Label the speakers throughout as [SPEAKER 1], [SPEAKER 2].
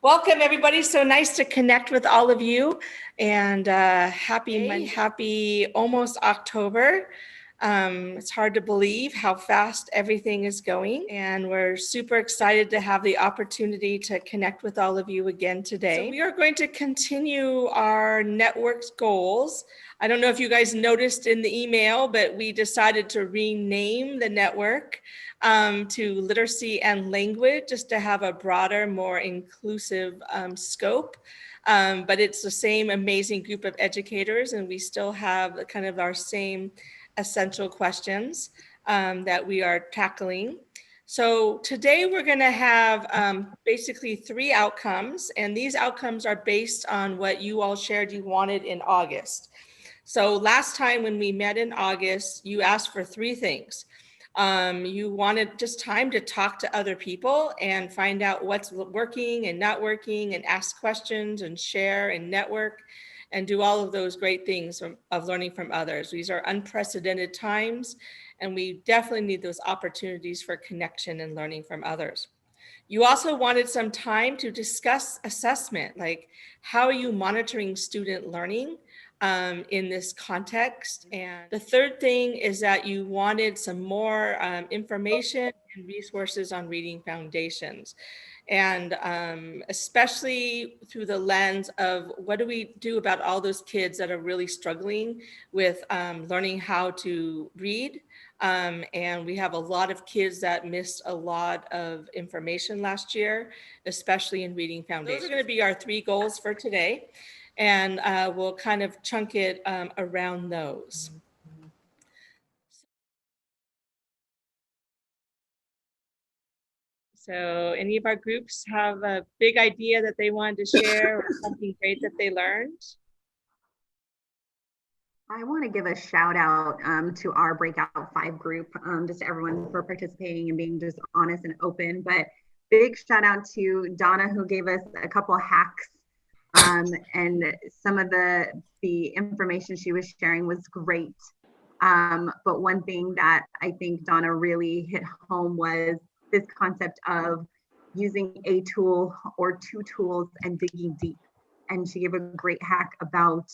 [SPEAKER 1] Welcome, everybody. So nice to connect with all of you, and happy almost October. It's hard to believe how fast everything is going, and we're super excited to have the opportunity to connect with all of you again today. So we are going to continue our network's goals. I don't know if you guys noticed in the email, but we decided to rename the network to literacy and language, just to have a broader, more inclusive scope. But it's the same amazing group of educators, and we still have kind of our same essential questions that we are tackling. So today we're going to have basically 3 outcomes, and these outcomes are based on what you all shared you wanted in August. So last time when we met in August, you asked for 3 things. You wanted just time to talk to other people and find out what's working and not working, and ask questions and share and network and do all of those great things of learning from others. These are unprecedented times, and we definitely need those opportunities for connection and learning from others. You also wanted some time to discuss assessment, like how are you monitoring student learning in this context? And the third thing is that you wanted some more information and resources on reading foundations. And especially through the lens of what do we do about all those kids that are really struggling with learning how to read. And we have a lot of kids that missed a lot of information last year, especially in reading foundations. Those are going to be our 3 goals for today. And we'll kind of chunk it around those. So any of our groups have a big idea that they wanted to share or something great that they learned?
[SPEAKER 2] I want to give a shout out to our Breakout 5 group, just everyone for participating and being just honest and open. But big shout out to Donna, who gave us a couple of hacks, and some of the information she was sharing was great. But one thing that I think Donna really hit home was this concept of using a tool or 2 tools and digging deep. And she gave a great hack about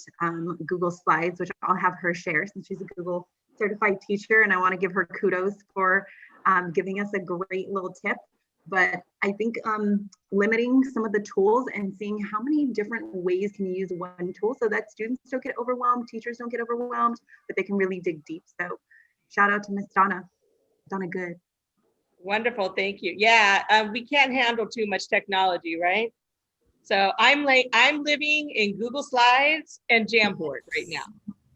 [SPEAKER 2] Google Slides, which I'll have her share since she's a Google certified teacher. And I want to give her kudos for giving us a great little tip. But I think limiting some of the tools and seeing how many different ways can you use one tool so that students don't get overwhelmed, teachers don't get overwhelmed, but they can really dig deep. So shout out to Miss Donna. Donna good.
[SPEAKER 1] Wonderful, thank you. Yeah, we can't handle too much technology, right? So I'm living in Google Slides and Jamboard right now,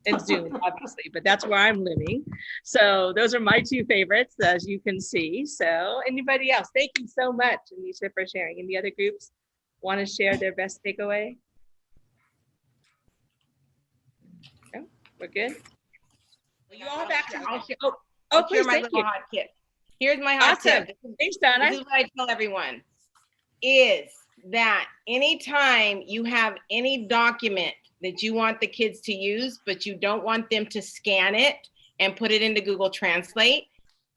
[SPEAKER 1] and Zoom, obviously, but that's where I'm living. So those are my 2 favorites, as you can see. So anybody else? Thank you so much, Anisha, for sharing. Any other groups want to share their best takeaway? No, we're good.
[SPEAKER 3] Well, you all back to
[SPEAKER 1] please,
[SPEAKER 3] my little hot tip. Here's my hot tip.
[SPEAKER 1] Thanks, Donna.
[SPEAKER 3] This is what I tell everyone, is that anytime you have any document that you want the kids to use, but you don't want them to scan it and put it into Google Translate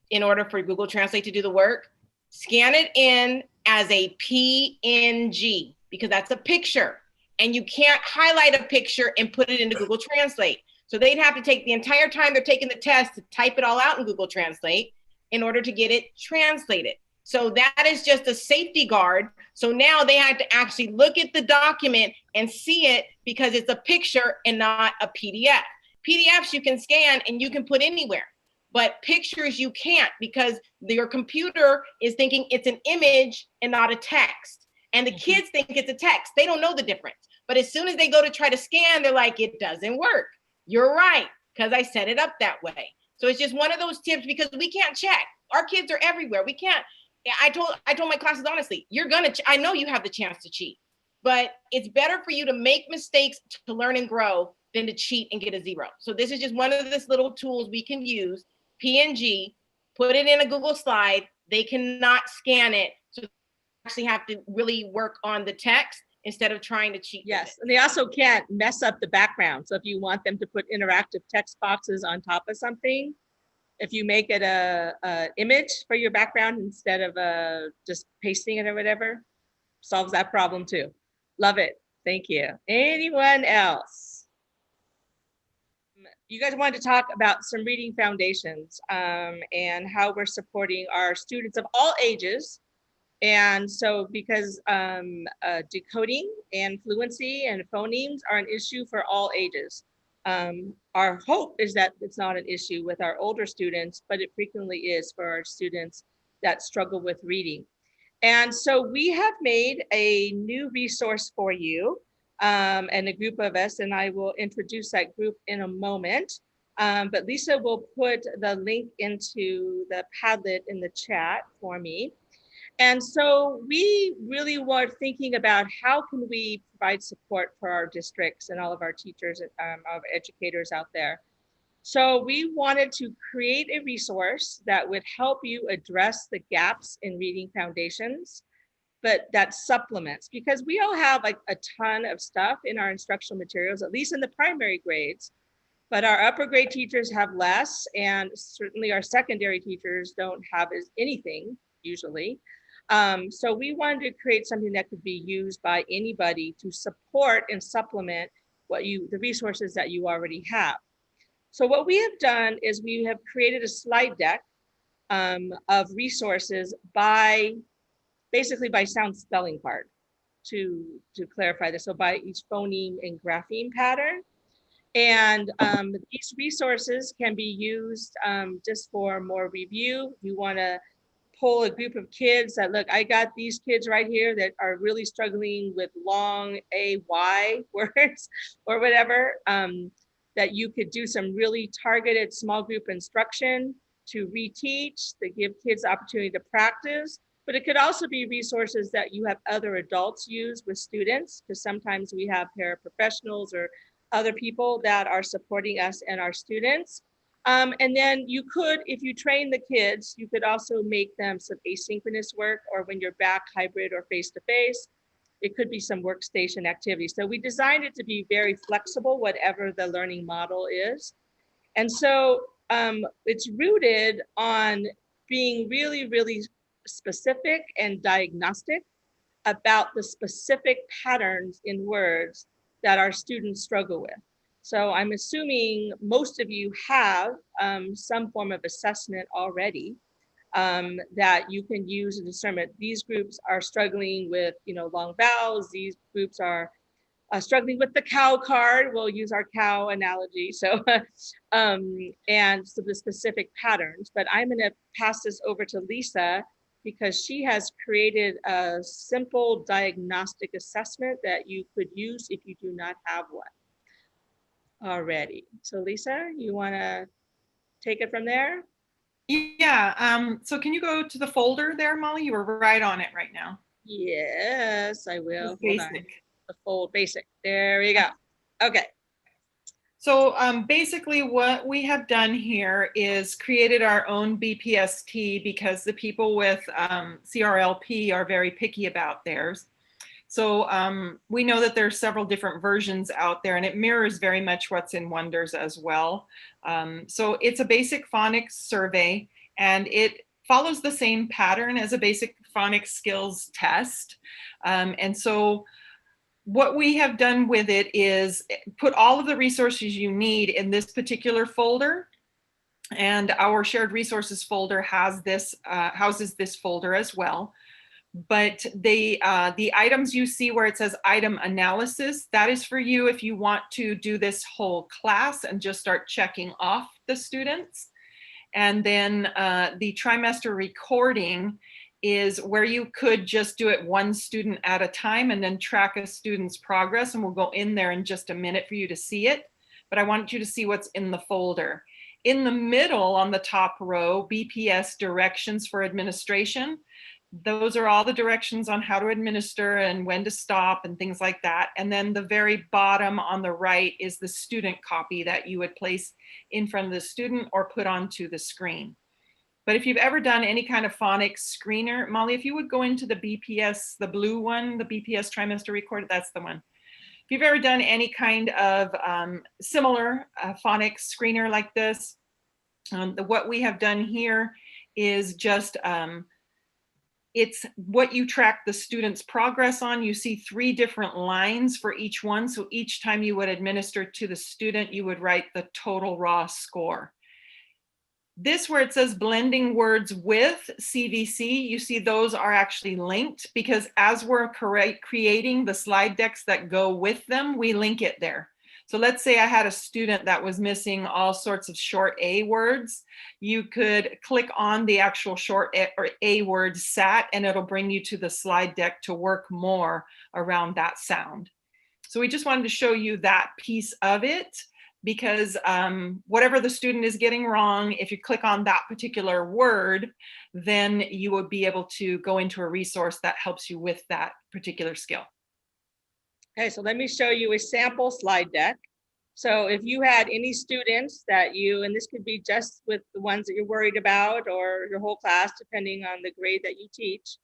[SPEAKER 3] in order for Google Translate to do the work, scan it in as a PNG, because that's a picture. And you can't highlight a picture and put it into Google Translate. So they'd have to take the entire time they're taking the test to type it all out in Google Translate in order to get it translated. So that is just a safety guard. So now they have to actually look at the document and see it because it's a picture and not a PDF. PDFs you can scan and you can put anywhere, but pictures you can't, because your computer is thinking it's an image and not a text. And the kids think it's a text. They don't know the difference. But as soon as they go to try to scan, they're like, it doesn't work. You're right, because I set it up that way. So it's just one of those tips, because we can't check. Our kids are everywhere. We can't. I told my classes, honestly, I know you have the chance to cheat, but it's better for you to make mistakes to learn and grow than to cheat and get a 0. So this is just one of these little tools we can use. PNG, put it in a Google slide. They cannot scan it. So they actually have to really work on the text instead of trying to cheat.
[SPEAKER 1] Yes, and they also can't mess up the background. So if you want them to put interactive text boxes on top of something, if you make it a image for your background instead of just pasting it or whatever, solves that problem too. Love it. Thank you. Anyone else? You guys wanted to talk about some reading foundations and how we're supporting our students of all ages. And so because decoding and fluency and phonemes are an issue for all ages. Our hope is that it's not an issue with our older students, but it frequently is for our students that struggle with reading. And so we have made a new resource for you and a group of us, and I will introduce that group in a moment. But Lisa will put the link into the Padlet in the chat for me. And so we really were thinking about how can we provide support for our districts and all of our teachers and our educators out there. So we wanted to create a resource that would help you address the gaps in reading foundations, but that supplements, because we all have like a ton of stuff in our instructional materials, at least in the primary grades, but our upper grade teachers have less, and certainly our secondary teachers don't have anything usually. So we wanted to create something that could be used by anybody to support and supplement the resources that you already have. So what we have done is we have created a slide deck of resources basically by sound spelling card to clarify this. So by each phoneme and grapheme pattern. And these resources can be used just for more review. You want to pull a group of kids that, look, I got these kids right here that are really struggling with long AY words or whatever, that you could do some really targeted small group instruction to reteach, to give kids the opportunity to practice. But it could also be resources that you have other adults use with students, because sometimes we have paraprofessionals or other people that are supporting us and our students. And then you could, if you train the kids, you could also make them some asynchronous work, or when you're back hybrid or face-to-face, it could be some workstation activity. So we designed it to be very flexible, whatever the learning model is. And so it's rooted on being really, really specific and diagnostic about the specific patterns in words that our students struggle with. So I'm assuming most of you have some form of assessment already that you can use to discern. These groups are struggling with, long vowels. These groups are struggling with the cow card. We'll use our cow analogy. So, and so the specific patterns. But I'm going to pass this over to Lisa, because she has created a simple diagnostic assessment that you could use if you do not have one already. So Lisa, you want to take it from there?
[SPEAKER 4] Yeah, so can you go to the folder there, Molly? You were right on it right now.
[SPEAKER 1] Yes, I will.
[SPEAKER 4] Basic.
[SPEAKER 1] The fold basic. There we go. Okay.
[SPEAKER 4] So basically what we have done here is created our own BPST, because the people with CRLP are very picky about theirs. So we know that there's several different versions out there, and it mirrors very much what's in Wonders as well. So it's a basic phonics survey, and it follows the same pattern as a basic phonics skills test. And so what we have done with it is put all of the resources you need in this particular folder. And our shared resources folder has this, houses this folder as well. But the items you see where it says item analysis, that is for you if you want to do this whole class and just start checking off the students. And then the trimester recording is where you could just do it one student at a time and then track a student's progress. And we'll go in there in just a minute for you to see it. But I want you to see what's in the folder. In the middle on the top row, BPS directions for administration. Those are all the directions on how to administer and when to stop and things like that. And then the very bottom on the right is the student copy that you would place in front of the student or put onto the screen. But if you've ever done any kind of phonics screener, Molly, if you would go into the BPS, the blue one, the BPS trimester recorder, that's the one. If you've ever done any kind of similar phonics screener like this, what we have done here is just it's what you track the student's progress on. You see 3 different lines for each one. So each time you would administer to the student, you would write the total raw score. This where it says blending words with CVC, you see those are actually linked, because as we're creating the slide decks that go with them, we link it there. So let's say I had a student that was missing all sorts of short A words. You could click on the actual short A word SAT, and it'll bring you to the slide deck to work more around that sound. So we just wanted to show you that piece of it, because whatever the student is getting wrong, if you click on that particular word, then you would be able to go into a resource that helps you with that particular skill.
[SPEAKER 1] Okay, so let me show you a sample slide deck. So if you had any students that and this could be just with the ones that you're worried about or your whole class, depending on the grade that you teach,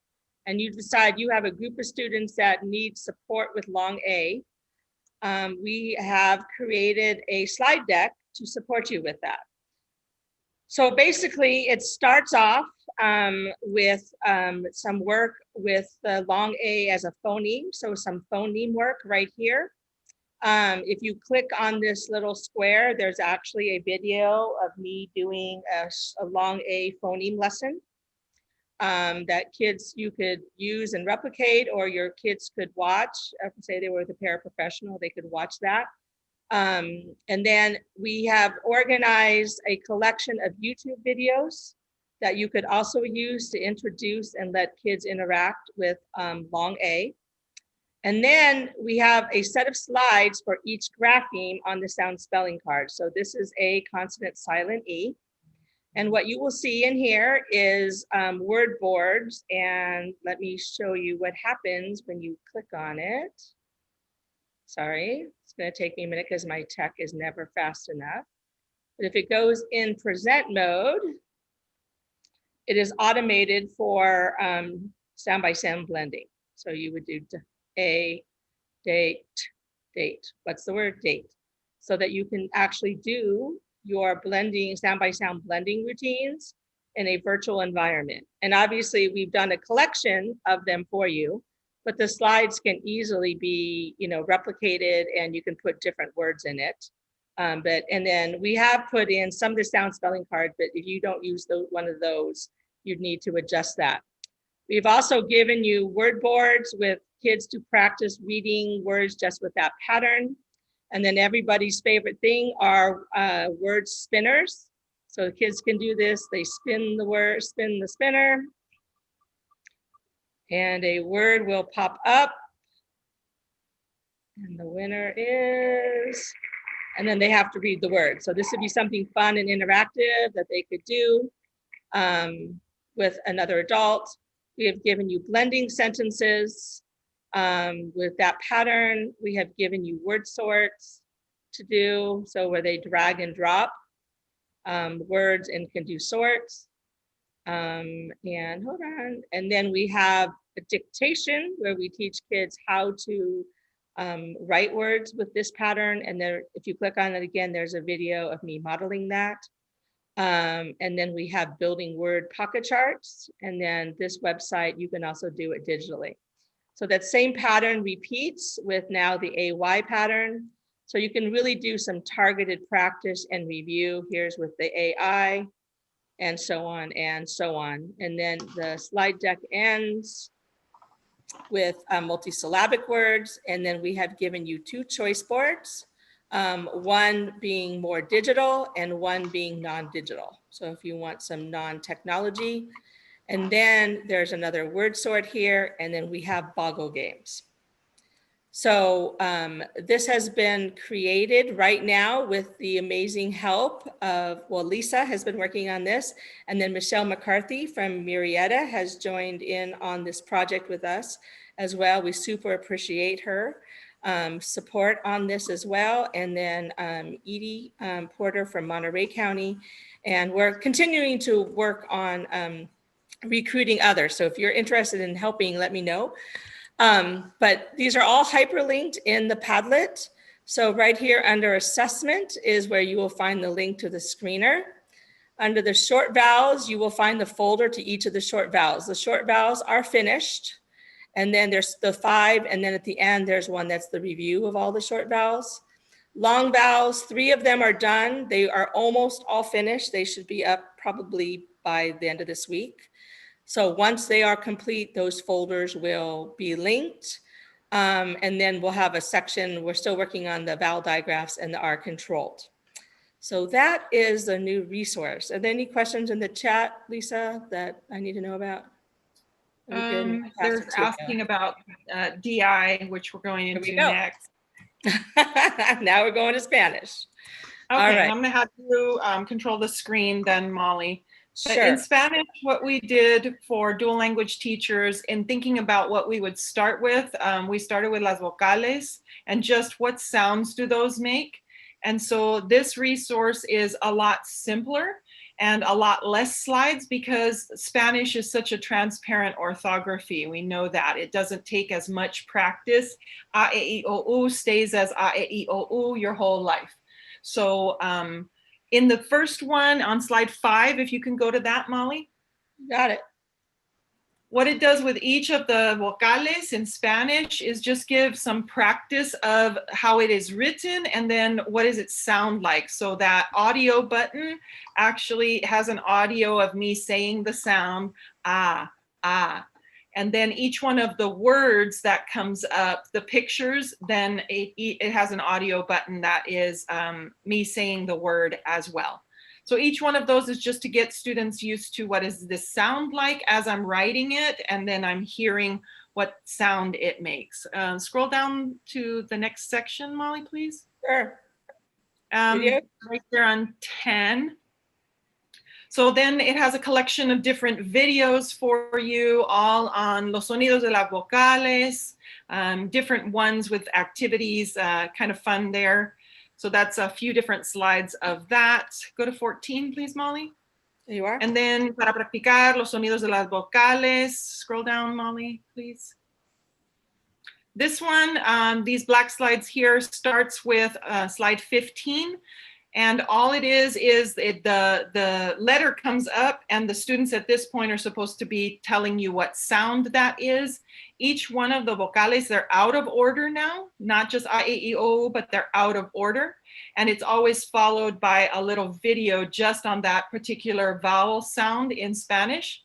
[SPEAKER 1] and you decide you have a group of students that need support with long A, we have created a slide deck to support you with that. So basically it starts off with some work with the long A as a phoneme. So some phoneme work right here. If you click on this little square, there's actually a video of me doing a long A phoneme lesson that you could use and replicate, or your kids could watch. Say they were with a paraprofessional, they could watch that. And then we have organized a collection of YouTube videos that you could also use to introduce and let kids interact with long A. And then we have a set of slides for each grapheme on the sound spelling card. So this is A consonant silent E. And what you will see in here is word boards. And let me show you what happens when you click on it. Sorry, it's going to take me a minute because my tech is never fast enough. But if it goes in present mode, it is automated for sound by sound blending. So you would do a date. What's the word? Date. So that you can actually do your blending, sound by sound blending routines in a virtual environment. And obviously we've done a collection of them for you, but the slides can easily be, replicated, and you can put different words in it. And then we have put in some of the sound spelling cards, but if you don't use one of those, you'd need to adjust that. We've also given you word boards with kids to practice reading words just with that pattern. And then everybody's favorite thing are word spinners. So the kids can do this. They spin the spinner, and a word will pop up. And the winner is, and then they have to read the word. So this would be something fun and interactive that they could do with another adult. We have given you blending sentences with that pattern. We have given you word sorts to do, so where they drag and drop words and can do sorts. And hold on. And then we have a dictation where we teach kids how to write words with this pattern. And there, if you click on it again, there's a video of me modeling that. And then we have building word pocket charts. And then this website, you can also do it digitally. So that same pattern repeats with now the AY pattern. So you can really do some targeted practice and review. Here's with the AI, and so on and so on. And then the slide deck ends with multisyllabic words. And then we have given you 2 choice boards, one being more digital and one being non-digital. So if you want some non-technology. And then there's another word sort here, and then we have Boggle games. So this has been created right now with the amazing help of, Lisa has been working on this, and then Michelle McCarthy from Murrieta has joined in on this project with us as well. We super appreciate her support on this as well. And then Edie Porter from Monterey County. And we're continuing to work on recruiting others. So if you're interested in helping, let me know. But these are all hyperlinked in the Padlet. So right here under assessment is where you will find the link to the screener. Under the short vowels, you will find the folder to each of the short vowels. The short vowels are finished. And then there's the 5, and then at the end, there's one that's the review of all the short vowels. Long vowels, 3 of them are done. They are almost all finished. They should be up probably by the end of this week. So once they are complete, those folders will be linked. And then we'll have a section, we're still working on the vowel digraphs and the R controlled. So that is a new resource. Are there any questions in the chat, Lisa, that I need to know about?
[SPEAKER 4] There's asking about DI, which we're going into next.
[SPEAKER 1] Now we're going to Spanish.
[SPEAKER 4] Okay,
[SPEAKER 1] All right.
[SPEAKER 4] I'm gonna have you control the screen then, Molly. But
[SPEAKER 1] Sure.
[SPEAKER 4] in Spanish, what we did for dual language teachers in thinking about what we would start with, we started with las vocales and just what sounds do those make. And so this resource is a lot simpler and a lot less slides because Spanish is such a transparent orthography. We know that. It doesn't take as much practice. A, E, I, O, U stays as A, E, I, O, U your whole life. So in the first one on slide 5, if you can go to that, Molly.
[SPEAKER 1] Got it.
[SPEAKER 4] What it does with each of the vocales in Spanish is just give some practice of how it is written and then what does it sound like. So that audio button actually has an audio of me saying the sound, ah, ah. And then each one of the words that comes up, the pictures, then it has an audio button that is me saying the word as well. So each one of those is just to get students used to what does this sound like as I'm writing it, and then I'm hearing what sound it makes. Scroll down to the next section, Molly, please.
[SPEAKER 1] Sure.
[SPEAKER 4] Right there on 10. So then it has a collection of different videos for you, all on los sonidos de las vocales, different ones with activities, kind of fun there. So that's a few different slides of that. Go to 14, please, Molly.
[SPEAKER 1] There you are.
[SPEAKER 4] And then para practicar los sonidos de las vocales, scroll down, Molly, please. This one, these black slides here starts with slide 15. And all it is the letter comes up and the students at this point are supposed to be telling you what sound that is. Each one of the vocales, they're out of order now, not just A, E, I, O, but they're out of order. And it's always followed by a little video just on that particular vowel sound in Spanish.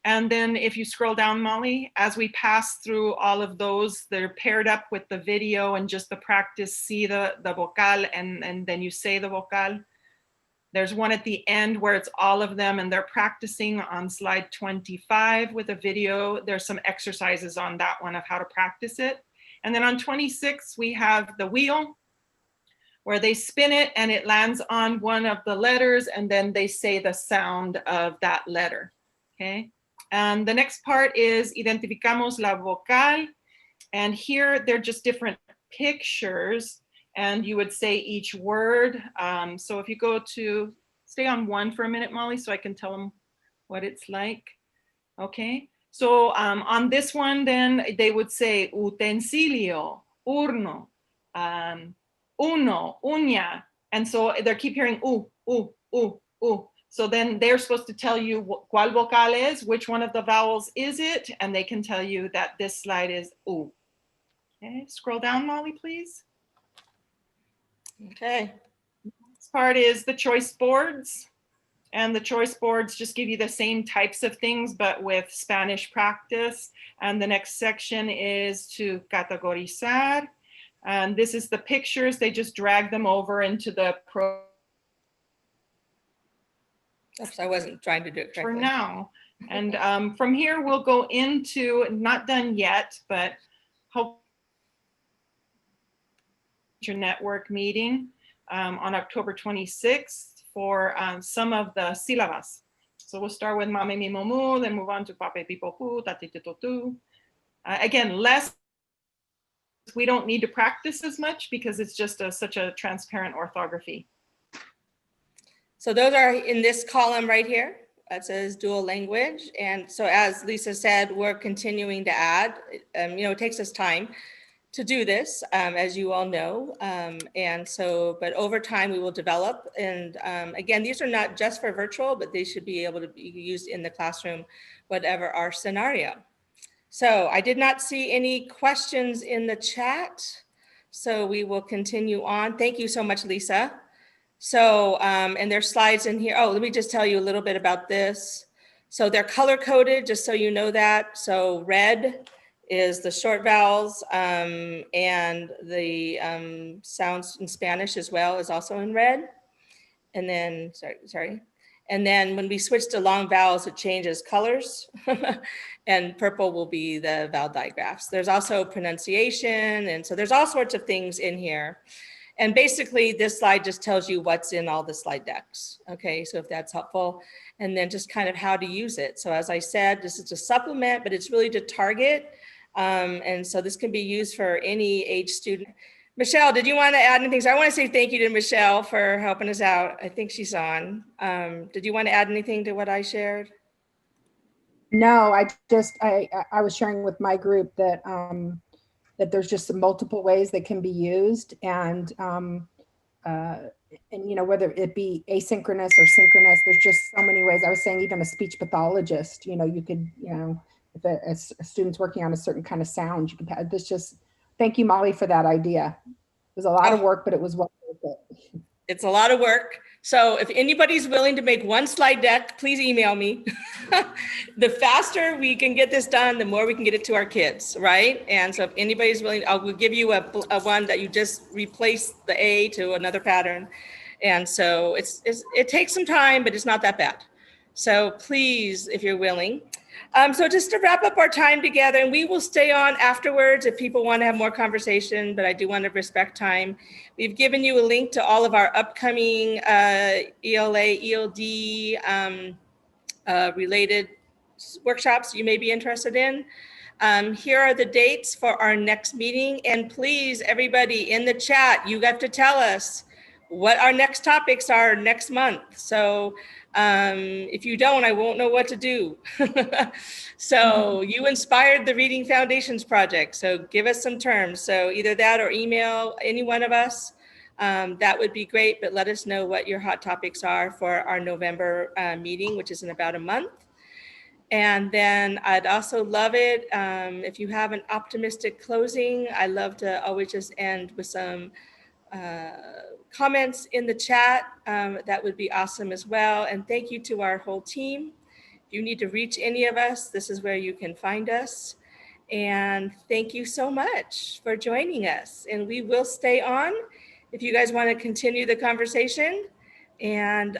[SPEAKER 4] And then if you scroll down, Molly, as we pass through all of those, they're paired up with the video and just the practice, see the vocal and then you say the vocal. There's one at the end where it's all of them and they're practicing on slide 25 with a video. There's some exercises on that one of how to practice it. And then on 26, we have the wheel where they spin it and it lands on one of the letters and then they say the sound of that letter, okay? And the next part is identificamos la vocal. And here they're just different pictures and you would say each word. So if you go to, stay on 1 for a minute, Molly, so I can tell them what it's like. Okay, so on this one, then they would say utensilio, urno, uno, uña. And so they keep hearing u. So then they're supposed to tell you cuál vocal es, which one of the vowels is it, and they can tell you that this slide is U. Okay, scroll down, Molly, please.
[SPEAKER 1] Okay.
[SPEAKER 4] This part is the choice boards. And the choice boards just give you the same types of things, but with Spanish practice. And the next section is to categorizar. And this is the pictures. They just drag them over into the pro.
[SPEAKER 1] Oops, I wasn't trying to do it correctly.
[SPEAKER 4] For now. And from here, we'll go into, not done yet, but hope your network meeting on October 26th for some of the syllabus. So we'll start with Mame Mi Momu, then move on to Pape Pipo Pu, Tate Tito Tu. Again, less, we don't need to practice as much because it's just such a transparent orthography.
[SPEAKER 1] So those are in this column right here. That says dual language. And so as Lisa said, we're continuing to add, it takes us time. to do this, as you all know. And so, but over time we will develop. And again, these are not just for virtual, but they should be able to be used in the classroom, whatever our scenario. So I did not see any questions in the chat. So we will continue on. Thank you so much, Lisa. So, and there's slides in here. Oh, let me just tell you a little bit about this. So they're color coded, just so you know that. So red is the short vowels, and the sounds in Spanish as well is also in red. And then, sorry. And then when we switch to long vowels, it changes colors. And purple will be the vowel digraphs. There's also pronunciation. And so there's all sorts of things in here. And basically this slide just tells you what's in all the slide decks. Okay, so if that's helpful. And then just kind of how to use it. So as I said, this is a supplement, but it's really to target. And so this can be used for any age student. Michelle, did you want to add anything? So I want to say thank you to Michelle for helping us out. I think she's on. Did you want to add anything to what I shared?
[SPEAKER 5] No, I was sharing with my group that that there's just some multiple ways that can be used, and you know, whether it be asynchronous or synchronous, there's just so many ways. I was saying even a speech pathologist, you know, you could, you know, if a student's working on a certain kind of sound, you could have this. Just thank you, Molly, for that idea. It was a lot of work, but it was well worth it.
[SPEAKER 1] It's a lot of work. So if anybody's willing to make one slide deck, please email me. The faster we can get this done, the more we can get it to our kids, right? And so if anybody's willing, I'll give you a one that you just replace the A to another pattern. And so it takes some time, but it's not that bad. So please, if you're willing. So just to wrap up our time together, and we will stay on afterwards if people want to have more conversation, but I do want to respect time. We've given you a link to all of our upcoming ELA, ELD related workshops you may be interested in. Here are the dates for our next meeting. And please, everybody in the chat, you have to tell us what our next topics are next month. So if you don't, I won't know what to do. So you inspired the Reading Foundations project. So give us some terms. So either that or email any one of us. That would be great, but let us know what your hot topics are for our November meeting, which is in about a month. And then I'd also love it if you have an optimistic closing. I love to always just end with some comments in the chat. That would be awesome as well. And thank you to our whole team. If you need to reach any of us, this is where you can find us. And thank you so much for joining us. And we will stay on if you guys want to continue the conversation. And